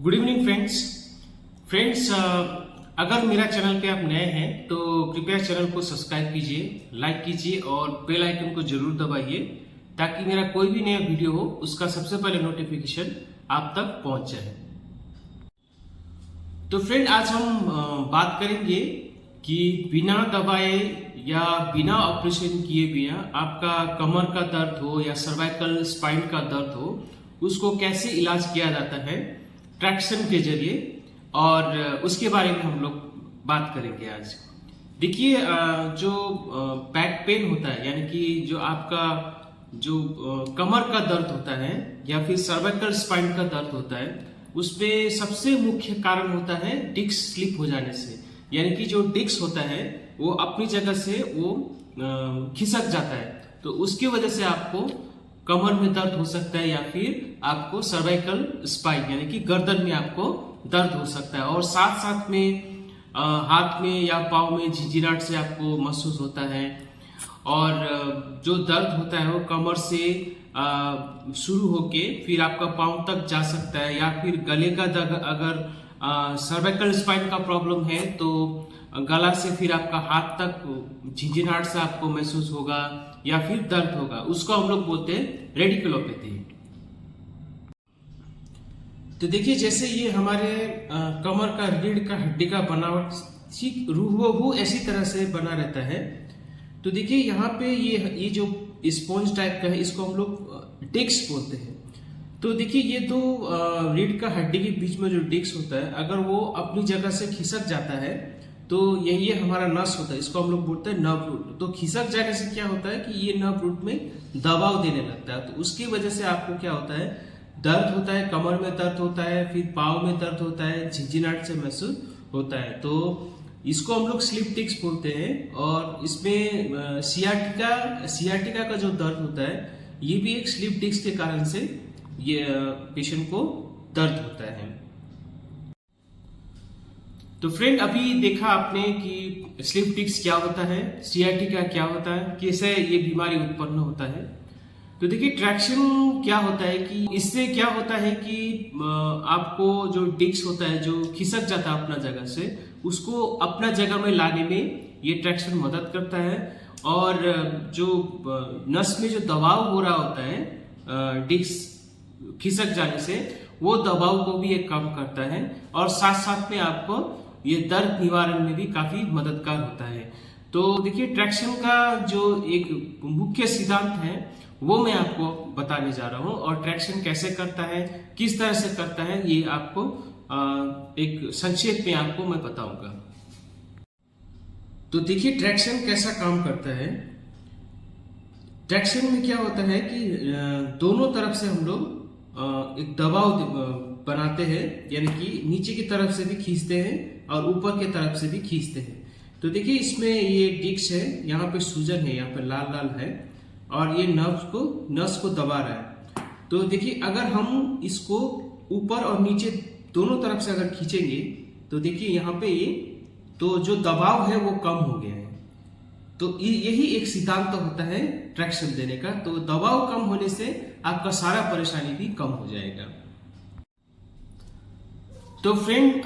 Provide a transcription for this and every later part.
Good evening friends, अगर मेरा channel पे आप नए हैं तो कृपया चैनल को सब्सक्राइब कीजिए, लाइक कीजिए और बेल आइकन को जरूर दबाइए ताकि मेरा कोई भी नया वीडियो हो उसका सबसे पहले नोटिफिकेशन आप तक पहुंच जाए। तो फ्रेंड, आज हम बात करेंगे कि बिना दवाए या बिना ऑपरेशन किए बिना आपका कमर का दर्द हो या सर्वाइकल स्पाइन का दर्द हो उसको कैसे इलाज किया जाता है ट्रैक्शन के जरिए, और उसके बारे में हम लोग बात करेंगे आज। देखिए, जो बैक पेन होता है यानी कि जो आपका जो कमर का दर्द होता है या फिर सर्वाइकल स्पाइन का दर्द होता है उसमें सबसे मुख्य कारण होता है डिस्क स्लिप हो जाने से। यानी कि जो डिस्क होता है वो अपनी जगह से वो खिसक जाता है, तो उसकी वजह से आपको कमर में दर्द हो सकता है या फिर आपको सर्वाइकल स्पाइन यानी कि गर्दन में आपको दर्द हो सकता है, और साथ साथ में हाथ में या पाँव में झिंझिनाहट से आपको महसूस होता है। और जो दर्द होता है वो कमर से शुरू होके फिर आपका पाँव तक जा सकता है, या फिर गले का दर्द अगर सर्वाइकल स्पाइन का प्रॉब्लम है तो गला से फिर आपका हाथ तक झिंझिनाहट से आपको महसूस होगा या फिर दर्द होगा। उसको हम लोग बोलते हैं रेडिकुलोपैथी। तो देखिए, जैसे ये हमारे कमर का रीढ़ का हड्डी का बनावट ठीक रूबहू ऐसी तरह से बना रहता है। तो देखिए यहाँ पे ये जो स्पॉन्ज टाइप का है इसको हम लोग डिस्क बोलते हैं। तो देखिए ये दो रीढ़ का हड्डी के बीच में जो डिस्क होता है अगर वो अपनी जगह से खिसक जाता है तो यही हमारा नस होता है, इसको हम लोग बोलते हैं नर्व रूट। तो खिसक जाने से क्या होता है कि ये नर्व रूट में दबाव देने लगता है, तो उसकी वजह से आपको क्या होता है, दर्द होता है, कमर में दर्द होता है, फिर पाँव में दर्द होता है, झिंझिनाहट से महसूस होता है। तो इसको हम लोग स्लिप डिस्क बोलते हैं। और इसमें सियाटिका का जो दर्द होता है ये भी एक स्लिप डिस्क के कारण से ये पेशेंट को दर्द होता है। तो फ्रेंड, अभी देखा आपने कि स्लिप डिस्क क्या होता है, सियाटिका क्या होता है, कैसे ये बीमारी उत्पन्न होता है। तो देखिए, ट्रैक्शन क्या होता है कि इससे क्या होता है कि आपको जो डिस्क होता है जो खिसक जाता है अपना जगह से उसको अपना जगह में लाने में ये ट्रैक्शन मदद करता है। और जो नस में जो दबाव हो रहा होता है डिस्क खिसक जाने से वो दबाव को भी ये कम करता है, और साथ साथ में आपको ये दर्द निवारण में भी काफी मददगार होता है। तो देखिए, ट्रैक्शन का जो एक मुख्य सिद्धांत है वो मैं आपको बताने जा रहा हूँ, और ट्रैक्शन कैसे करता है, किस तरह से करता है, ये आपको एक संक्षेप में आपको मैं बताऊंगा। तो देखिए, ट्रैक्शन कैसा काम करता है। ट्रैक्शन में क्या होता है कि दोनों तरफ से हम लोग एक दबाव बनाते हैं, यानी कि नीचे की तरफ से भी खींचते हैं और ऊपर की तरफ से भी खींचते हैं। तो देखिए, इसमें ये डिस्क है, यहाँ पे सूजन है, यहाँ पे लाल लाल है, और ये नस को दबा रहा है। तो देखिए, अगर हम इसको ऊपर और नीचे दोनों तरफ से अगर खींचेंगे तो देखिए यहाँ पे ये तो जो दबाव है वो कम हो गया है। तो यही एक सिद्धांत होता है ट्रैक्शन देने का। तो दबाव कम होने से आपका सारा परेशानी भी कम हो जाएगा। तो फ्रेंड,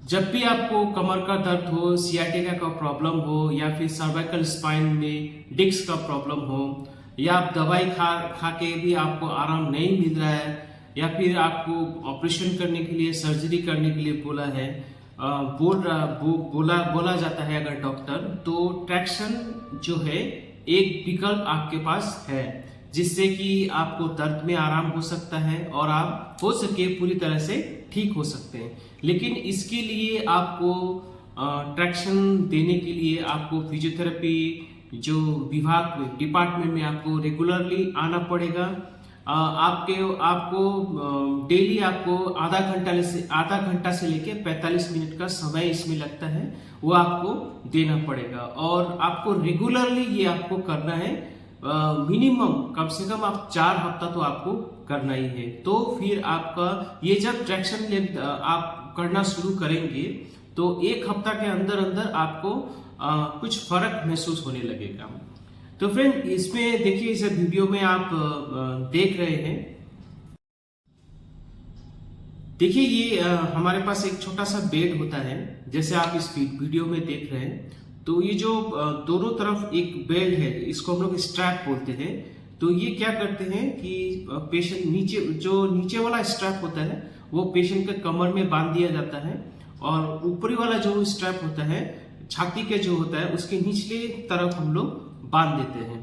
जब भी आपको कमर का दर्द हो, सियाटिका का प्रॉब्लम हो, या फिर सर्वाइकल स्पाइन में डिस्क का प्रॉब्लम हो, या आप दवाई खा के भी आपको आराम नहीं मिल रहा है, या फिर आपको ऑपरेशन करने के लिए, सर्जरी करने के लिए बोला है, बोला जाता है अगर डॉक्टर, तो ट्रैक्शन जो है एक विकल्प आपके पास है जिससे कि आपको दर्द में आराम हो सकता है और आप हो सके पूरी तरह से ठीक हो सकते हैं। लेकिन इसके लिए आपको ट्रैक्शन देने के लिए आपको फिजियोथेरेपी जो विभाग में डिपार्टमेंट में आपको रेगुलरली आना पड़ेगा। आपको डेली आपको आधा घंटा से लेके 45 मिनट का समय इसमें लगता है, वो आपको देना पड़ेगा। और आपको रेगुलरली ये आपको करना है, मिनिमम कम से कम आप 4 हफ्ता तो आपको करना ही है। तो फिर आपका ये जब ट्रैक्शन आप करना शुरू करेंगे तो 1 हफ्ता के अंदर अंदर आपको कुछ फर्क महसूस होने लगेगा। तो फ्रेंड, इसमें देखिए, इस वीडियो में आप देख रहे हैं देखिए ये हमारे पास एक छोटा सा बेड होता है, जैसे आप इस वीडियो में देख रहे हैं। तो ये जो दोनों तरफ एक बेल्ट है, इसको हम लोग स्ट्रैप बोलते हैं। तो ये क्या करते हैं कि पेशेंट नीचे वाला स्ट्रैप होता है वो पेशेंट के कमर में बांध दिया जाता है, और ऊपरी वाला जो स्ट्रैप होता है छाती के जो होता है उसके निचले तरफ हम लोग बांध देते हैं।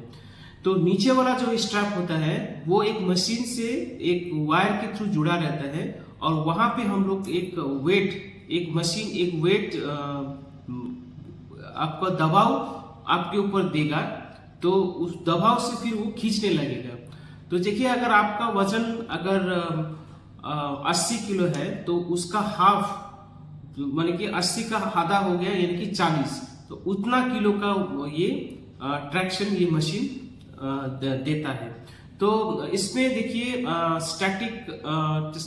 तो नीचे वाला जो स्ट्रैप होता है वो एक मशीन से एक वायर के थ्रू जुड़ा रहता है, और वहां पे हम लोग एक वेट आपका दबाव आपके ऊपर देगा, तो उस दबाव से फिर वो खींचने लगेगा। तो देखिए अगर आपका वजन अगर 80 किलो है तो उसका हाफ माने कि 80 का आधा हो गया यानी कि 40, तो उतना किलो का ये ट्रैक्शन ये मशीन देता है। तो इसमें देखिए स्टैटिक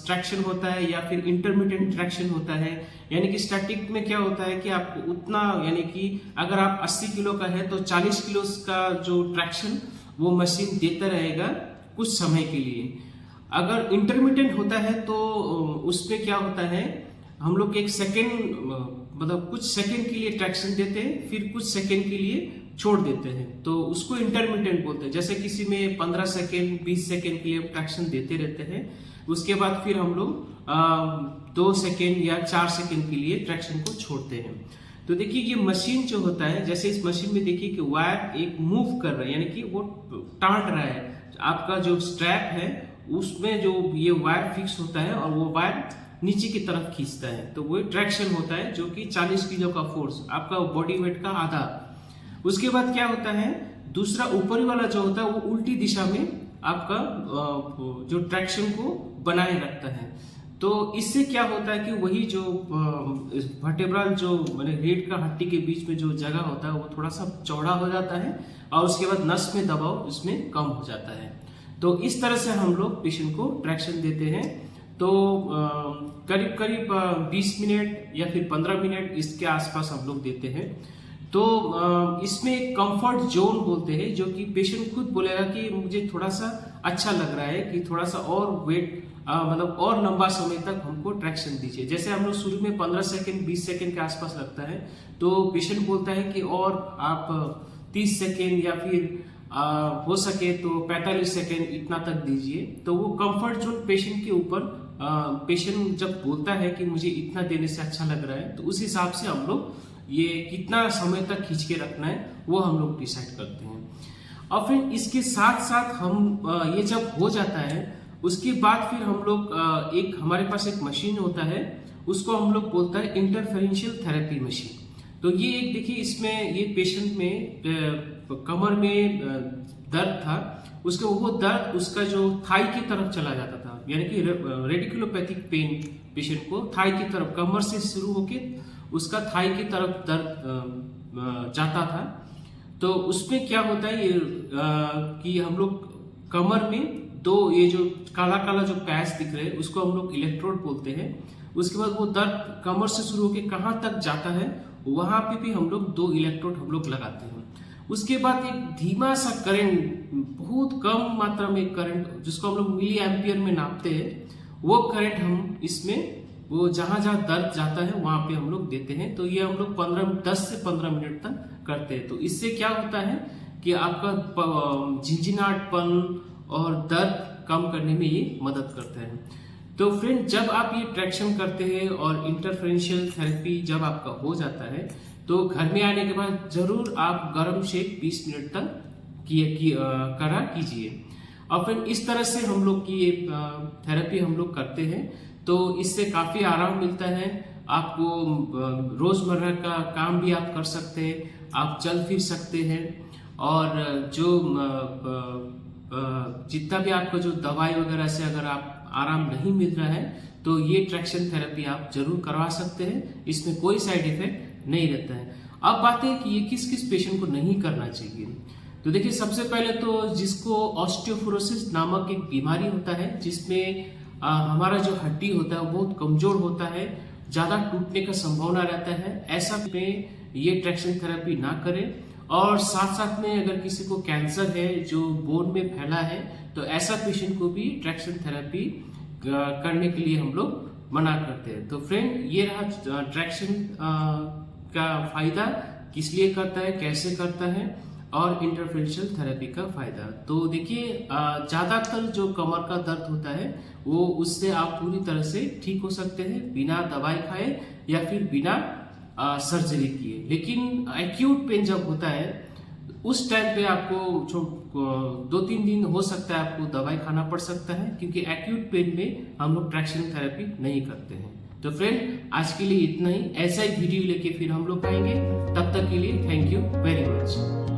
ट्रैक्शन होता है या फिर इंटरमिटेंट ट्रैक्शन होता है। यानी कि स्टैटिक में क्या होता है कि आपको उतना यानी कि अगर आप 80 किलो का है तो 40 किलो का जो ट्रैक्शन वो मशीन देता रहेगा कुछ समय के लिए। अगर इंटरमिटेंट होता है तो उसमें क्या होता है, हम लोग एक सेकेंड मतलब कुछ सेकेंड के लिए ट्रैक्शन देते हैं, फिर कुछ सेकेंड के लिए छोड़ देते हैं, तो उसको इंटरमिटेंट बोलते हैं। जैसे किसी में 15 सेकेंड 20 सेकेंड के लिए ट्रैक्शन देते रहते हैं, उसके बाद फिर हम लोग 2 सेकेंड या 4 सेकेंड के लिए ट्रैक्शन को छोड़ते हैं। तो देखिए ये मशीन जो होता है, जैसे इस मशीन में देखिए कि वायर एक मूव कर रहा है, यानी कि वो टांट रहा है। आपका जो स्ट्रैप है उसमें जो ये वायर फिक्स होता है और वो वायर नीचे की तरफ खींचता है, तो वो ट्रैक्शन होता है जो कि 40 किलो का फोर्स आपका बॉडी वेट का आधा। उसके बाद क्या होता है, दूसरा ऊपरी वाला जो होता है वो उल्टी दिशा में आपका जो ट्रैक्शन को बनाए रखता है। तो इससे क्या होता है कि वही जो वर्टेब्रल जो माने रीढ़ का हड्डी के बीच में जो जगह होता है वो थोड़ा सा चौड़ा हो जाता है, और उसके बाद नस में दबाव इसमें कम हो जाता है। तो इस तरह से हम लोग पेशेंट को ट्रैक्शन देते हैं। तो करीब करीब 20 मिनट या फिर 15 मिनट इसके आसपास हम लोग देते हैं। तो इसमें एक कंफर्ट जोन बोलते हैं, जो कि पेशेंट खुद बोलेगा कि मुझे थोड़ा सा अच्छा लग रहा है कि थोड़ा सा और वेट मतलब और लंबा समय तक हमको ट्रैक्शन दीजिए। जैसे हम लोग शुरू में 15 सेकेंड 20 सेकेंड के आसपास लगता है, तो पेशेंट बोलता है कि और आप 30 सेकेंड या फिर हो सके तो 45 सेकेंड इतना तक दीजिए। तो वो कंफर्ट जोन पेशेंट के ऊपर पेशेंट जब बोलता है कि मुझे इतना देने से अच्छा लग रहा है, तो उस हिसाब से हम लोग ये कितना समय तक खींच के रखना है वो हम लोग डिसाइड करते हैं। और फिर इसके साथ साथ हम ये जब हो जाता है उसके बाद फिर हम लोग एक हमारे पास एक मशीन होता है, उसको हम लोग बोलता है इंटरफेरेंशियल थेरेपी मशीन। तो ये एक देखिए इसमें ये पेशेंट में कमर में दर्द था, उसका वो दर्द उसका जो थाई की तरफ चला जाता था, यानी कि रेडिकुलोपैथिक पेन पेशेंट को थाई की तरफ कमर से शुरू होके उसका थाई की तरफ दर्द जाता था। तो उसमें क्या होता है ये कि हम लोग कमर में दो ये जो काला काला जो पैच दिख रहे हैं उसको हम लोग इलेक्ट्रोड बोलते हैं। उसके बाद वो दर्द कमर से शुरू होकर कहाँ तक जाता है वहां पे भी हम लोग 2 इलेक्ट्रोड हम लोग लगाते हैं। उसके बाद एक धीमा सा करंट, बहुत कम मात्रा में करंट जिसको हम लोग मिली एम्पियर में नापते हैं, वो करंट हम इसमें वो जहां जहां दर्द जाता है वहां पे हम लोग देते हैं। तो ये हम लोग 10 से 15 मिनट तक करते हैं। तो इससे क्या होता है कि आपका झिंझिनाहटपन और दर्द कम करने में ये मदद करता है। तो फ्रेंड जब आप ये ट्रैक्शन करते हैं और इंटरफेरेंशियल थेरेपी जब आपका हो जाता है तो घर में आने के बाद जरूर आप गर्म शेक 20 मिनट तक करा कीजिए। और फिर इस तरह से हम लोग की ये थेरेपी हम लोग करते हैं, तो इससे काफी आराम मिलता है आपको। रोजमर्रा का काम भी आप कर सकते हैं, आप चल फिर सकते हैं, और जो जितना भी आपका जो दवाई वगैरह से अगर आप आराम नहीं मिल रहा है तो ये ट्रैक्शन थेरेपी आप जरूर करवा सकते हैं, इसमें कोई साइड इफेक्ट नहीं रहता है। अब बात है कि ये किस किस पेशेंट को नहीं करना चाहिए। तो देखिए सबसे पहले तो जिसको ऑस्टियोपोरोसिस नामक एक बीमारी होता है, जिसमें हमारा जो हड्डी होता है वो बहुत कमजोर होता है, ज्यादा टूटने का संभावना रहता है, ऐसा में ये ट्रैक्शन थेरेपी ना करें। और साथ साथ में अगर किसी को कैंसर है जो बोन में फैला है तो ऐसा पेशेंट को भी ट्रैक्शन थेरेपी करने के लिए हम लोग मना करते हैं। तो फ्रेंड, ये रहा ट्रैक्शन का फायदा, किस लिए करता है, कैसे करता है, और इंटरफेरेंशियल थेरेपी का फायदा। तो देखिए, ज्यादातर जो कमर का दर्द होता है वो उससे आप पूरी तरह से ठीक हो सकते हैं बिना दवाई खाए या फिर बिना सर्जरी किए। लेकिन एक्यूट पेन जब होता है उस टाइम पे आपको 2-3 दिन हो सकता है आपको दवाई खाना पड़ सकता है, क्योंकि एक्यूट पेन में हम लोग ट्रैक्शन थेरेपी नहीं करते हैं। तो फ्रेंड, आज के लिए इतना ही। ऐसा ही वीडियो लेके फिर हम लोग आएंगे। तब तक के लिए थैंक यू वेरी मच।